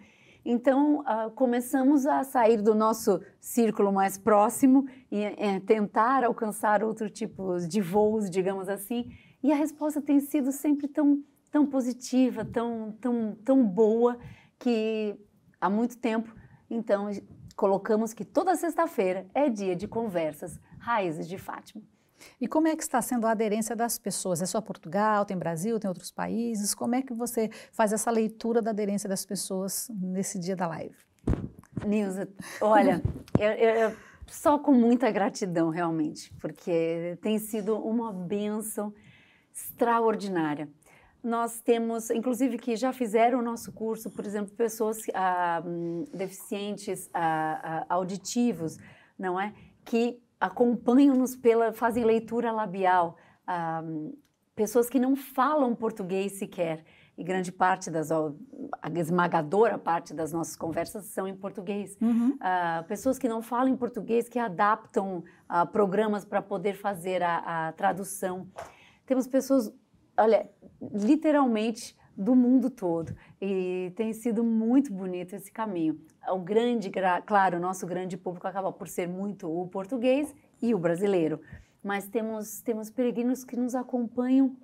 [SPEAKER 2] Então, começamos a sair do nosso círculo mais próximo e tentar alcançar outro tipo de voos, digamos assim. E a resposta tem sido sempre tão positiva, tão boa, que há muito tempo, então, colocamos que toda sexta-feira é dia de conversas Raízes de Fátima.
[SPEAKER 1] E como é que está sendo a aderência das pessoas? É só Portugal, tem Brasil, tem outros países? Como é que você faz essa leitura da aderência das pessoas nesse dia da live?
[SPEAKER 2] Nilza, olha, eu só com muita gratidão realmente, porque tem sido uma bênção extraordinária. Nós temos, inclusive, que já fizeram o nosso curso, por exemplo, pessoas deficientes auditivos, não é? Que acompanham-nos fazem leitura labial, pessoas que não falam português sequer, e grande parte a esmagadora parte das nossas conversas são em português. Pessoas que não falam em português, que adaptam programas para poder fazer a tradução. Temos pessoas, olha, literalmente do mundo todo, e tem sido muito bonito esse caminho. Claro, o nosso grande público acaba por ser muito o português e o brasileiro, mas temos peregrinos que nos acompanham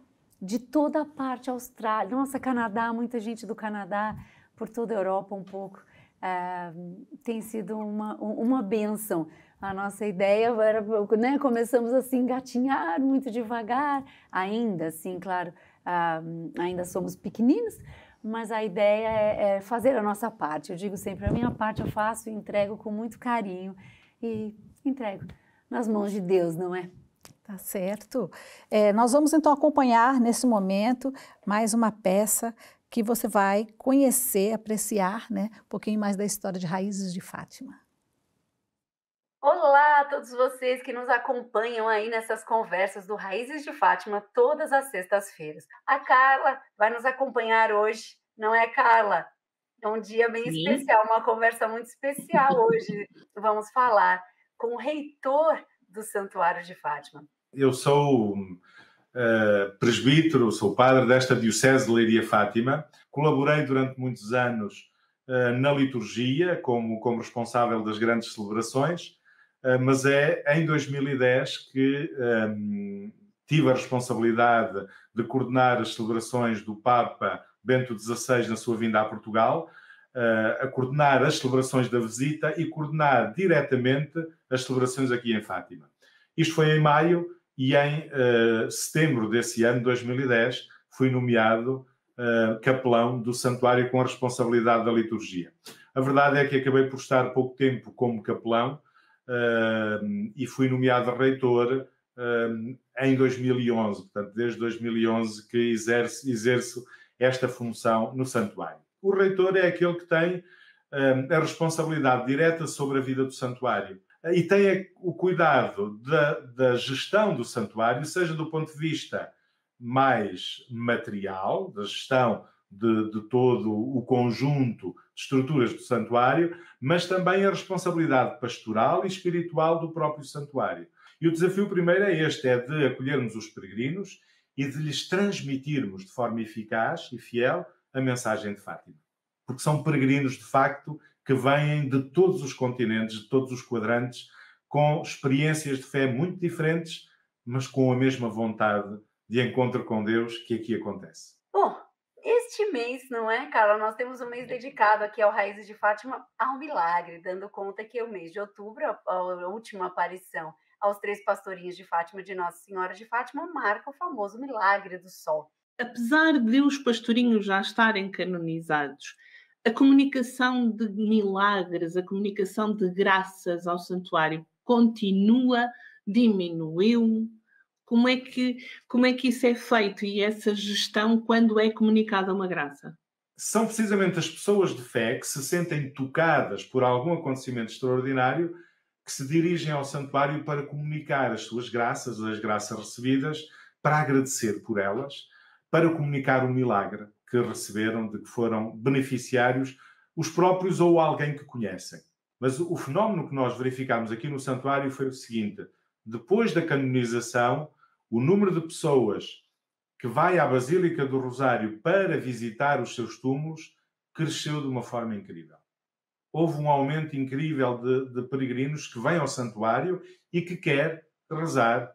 [SPEAKER 2] de toda a parte, Austrália, nossa, Canadá, muita gente do Canadá, por toda a Europa um pouco. Tem sido uma bênção. A nossa ideia era, né, começamos a se engatinhar muito devagar, ainda assim, claro, ainda somos pequeninos, mas a ideia é fazer a nossa parte. Eu digo sempre, a minha parte eu faço e entrego com muito carinho, e entrego nas mãos de Deus, não é?
[SPEAKER 1] Tá certo. Nós vamos então acompanhar nesse momento mais uma peça que você vai conhecer, apreciar, né, um pouquinho mais da história de Raízes de Fátima.
[SPEAKER 2] Olá a todos vocês que nos acompanham aí nessas conversas do Raízes de Fátima todas as sextas-feiras. A Carla vai nos acompanhar hoje, não é, Carla? É um dia bem especial, uma conversa muito especial hoje. Vamos falar com o reitor do Santuário de Fátima.
[SPEAKER 10] Eu sou presbítero, sou padre desta Diocese de Leiria-Fátima. Colaborei durante muitos anos na liturgia como responsável das grandes celebrações, mas é em 2010 que tive a responsabilidade de coordenar as celebrações do Papa Bento XVI na sua vinda a Portugal, a coordenar as celebrações da visita e coordenar diretamente as celebrações aqui em Fátima. Isto foi em maio e em setembro desse ano, 2010, fui nomeado capelão do santuário com a responsabilidade da liturgia. A verdade é que acabei por estar pouco tempo como capelão e fui nomeado reitor em 2011. Portanto, desde 2011 que exerço esta função no santuário. O reitor é aquele que tem a responsabilidade direta sobre a vida do santuário e tem o cuidado da gestão do santuário, seja do ponto de vista mais material, da gestão de todo o conjunto de estruturas do santuário, mas também a responsabilidade pastoral e espiritual do próprio santuário. E o desafio primeiro é este, é de acolhermos os peregrinos e de lhes transmitirmos de forma eficaz e fiel a mensagem de Fátima. Porque são peregrinos, de facto, que vêm de todos os continentes, de todos os quadrantes, com experiências de fé muito diferentes, mas com a mesma vontade de encontro com Deus que aqui acontece.
[SPEAKER 2] Bom, esse neste mês, não é, Carla? Nós temos um mês dedicado aqui ao Raízes de Fátima ao milagre, dando conta que o mês de outubro, a última aparição aos 3 pastorinhos de Fátima de Nossa Senhora de Fátima, marca o famoso milagre do sol.
[SPEAKER 11] Apesar de os pastorinhos já estarem canonizados, a comunicação de milagres, a comunicação de graças ao santuário continua, diminuiu? Como é que isso é feito e essa gestão quando é comunicada uma graça?
[SPEAKER 10] São precisamente as pessoas de fé que se sentem tocadas por algum acontecimento extraordinário que se dirigem ao santuário para comunicar as suas graças, as graças recebidas, para agradecer por elas, para comunicar o milagre que receberam, de que foram beneficiários, os próprios ou alguém que conhecem. Mas o fenómeno que nós verificámos aqui no santuário foi o seguinte: depois da canonização, o número de pessoas que vai à Basílica do Rosário para visitar os seus túmulos cresceu de uma forma incrível. Houve um aumento incrível de peregrinos que vêm ao santuário e que quer rezar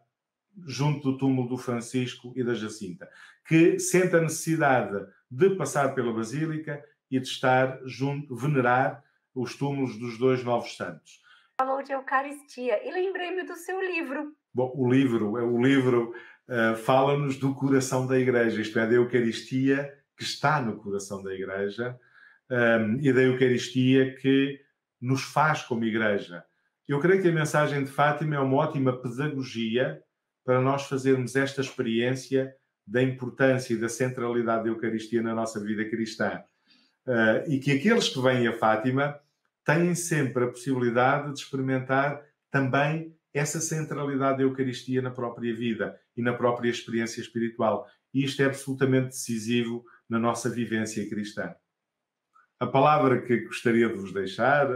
[SPEAKER 10] junto do túmulo do Francisco e da Jacinta, que sente a necessidade de passar pela Basílica e de estar junto, venerar os túmulos dos 2 novos santos.
[SPEAKER 2] Falou de Eucaristia e lembrei-me do seu livro.
[SPEAKER 10] Bom, o livro fala-nos do coração da Igreja, isto é, da Eucaristia que está no coração da Igreja e da Eucaristia que nos faz como Igreja. Eu creio que a mensagem de Fátima é uma ótima pedagogia para nós fazermos esta experiência da importância e da centralidade da Eucaristia na nossa vida cristã. E que aqueles que vêm a Fátima têm sempre a possibilidade de experimentar também essa centralidade da Eucaristia na própria vida e na própria experiência espiritual. E isto é absolutamente decisivo na nossa vivência cristã. A palavra que gostaria de vos deixar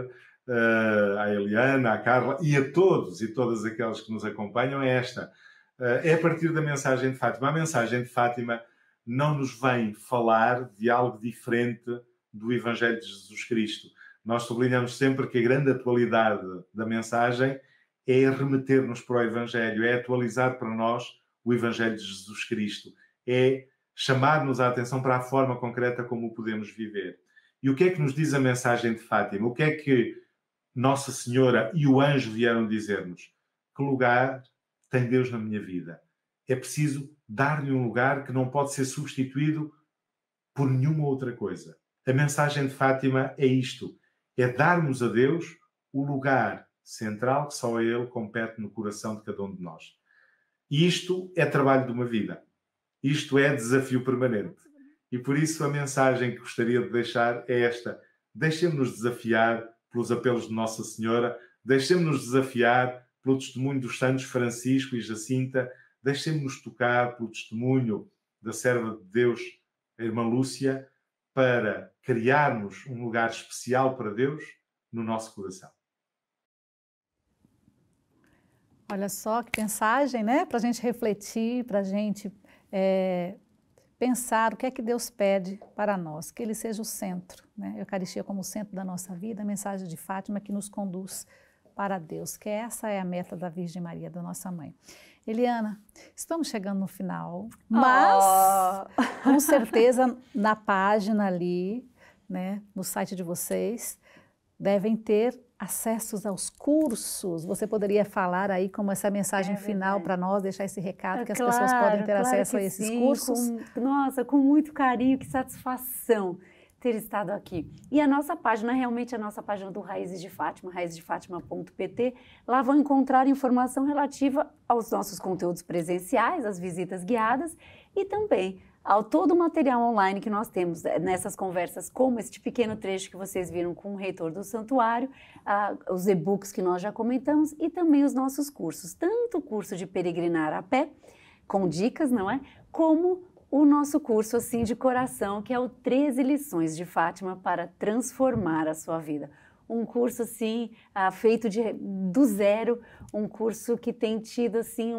[SPEAKER 10] à Eliana, à Carla e a todos e todas aquelas que nos acompanham é esta. É a partir da mensagem de Fátima. A mensagem de Fátima não nos vem falar de algo diferente do Evangelho de Jesus Cristo. Nós sublinhamos sempre que a grande atualidade da mensagem é remeter-nos para o Evangelho, é atualizar para nós o Evangelho de Jesus Cristo, é chamar-nos a atenção para a forma concreta como o podemos viver. E o que é que nos diz a mensagem de Fátima? O que é que Nossa Senhora e o anjo vieram dizer-nos? Que lugar tem Deus na minha vida? É preciso dar-lhe um lugar que não pode ser substituído por nenhuma outra coisa. A mensagem de Fátima é isto, é darmos a Deus o lugar central que só a Ele compete no coração de cada um de nós. E isto é trabalho de uma vida. Isto é desafio permanente. E por isso a mensagem que gostaria de deixar é esta. Deixemos-nos desafiar pelos apelos de Nossa Senhora, deixemos-nos desafiar pelo testemunho dos santos Francisco e Jacinta, deixemos-nos tocar pelo testemunho da serva de Deus, a irmã Lúcia, para criarmos um lugar especial para Deus no nosso coração.
[SPEAKER 1] Olha só que mensagem, né? Para a gente refletir, para a gente pensar o que é que Deus pede para nós, que Ele seja o centro, né? A Eucaristia como o centro da nossa vida, a mensagem de Fátima que nos conduz para Deus, que essa é a meta da Virgem Maria, da nossa mãe. Eliana, estamos chegando no final, mas com certeza na página ali, né, no site de vocês, devem ter acessos aos cursos. Você poderia falar aí como essa mensagem final para nós, deixar esse recado que as pessoas podem ter acesso a esses cursos?
[SPEAKER 2] Nossa, com muito carinho, que satisfação ter estado aqui. E a nossa página, realmente a nossa página do Raízes de Fátima, raizesdefátima.pt, lá vão encontrar informação relativa aos nossos conteúdos presenciais, às visitas guiadas e também ao todo o material online que nós temos nessas conversas, como este pequeno trecho que vocês viram com o reitor do santuário, os e-books que nós já comentamos e também os nossos cursos, tanto o curso de peregrinar a pé, com dicas, não é? Como o nosso curso assim de coração, que é o 13 lições de Fátima para transformar a sua vida. Um curso assim, feito do zero, um curso que tem tido assim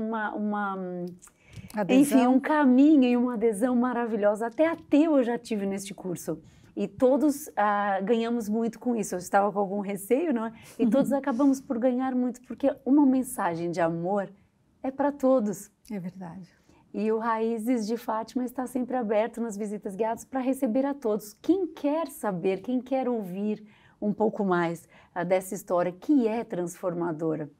[SPEAKER 2] enfim, um caminho e uma adesão maravilhosa. Até ateu eu já tive neste curso. E todos ganhamos muito com isso. Eu estava com algum receio, não é? E todos acabamos por ganhar muito, porque uma mensagem de amor é para todos.
[SPEAKER 1] É verdade.
[SPEAKER 2] E o Raízes de Fátima está sempre aberto nas visitas guiadas para receber a todos. Quem quer saber, quem quer ouvir um pouco mais dessa história que é transformadora,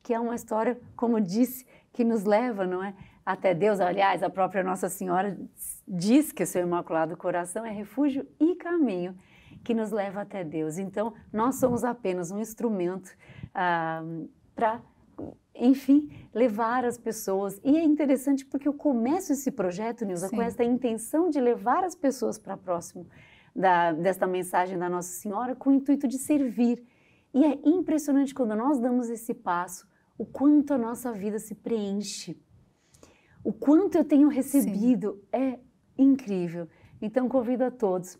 [SPEAKER 2] que é uma história, como disse, que nos leva, não é, até Deus. Aliás, a própria Nossa Senhora diz que o seu Imaculado Coração é refúgio e caminho que nos leva até Deus. Então, nós somos apenas um instrumento para, enfim, levar as pessoas. E é interessante porque eu começo esse projeto, Nilza, com esta intenção de levar as pessoas para próximo desta mensagem da Nossa Senhora, com o intuito de servir. E é impressionante quando nós damos esse passo, o quanto a nossa vida se preenche, o quanto eu tenho recebido. É incrível. Então, convido a todos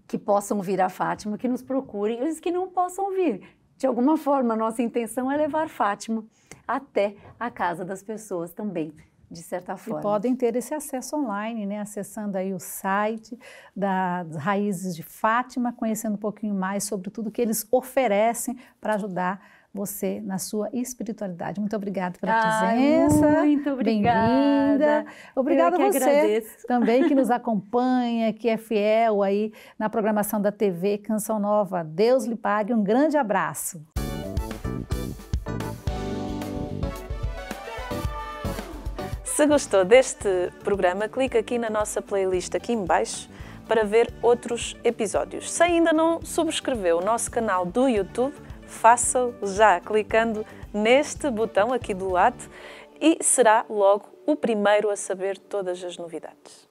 [SPEAKER 2] que possam vir a Fátima, que nos procurem, e os que não possam vir. De alguma forma, a nossa intenção é levar Fátima até a casa das pessoas também, de certa forma.
[SPEAKER 1] E podem ter esse acesso online, né? Acessando aí o site das Raízes de Fátima, conhecendo um pouquinho mais sobre tudo que eles oferecem para ajudar você na sua espiritualidade. Muito obrigada pela presença.
[SPEAKER 2] Muito obrigada.
[SPEAKER 1] Bem-vinda. Obrigada a você
[SPEAKER 2] agradeço.
[SPEAKER 1] também que nos acompanha, que é fiel aí na programação da TV Canção Nova. Deus lhe pague. Um grande abraço.
[SPEAKER 12] Se gostou deste programa, clica aqui na nossa playlist aqui em baixo para ver outros episódios. Se ainda não subscreveu o nosso canal do YouTube, faça-o já clicando neste botão aqui do lado e será logo o primeiro a saber todas as novidades.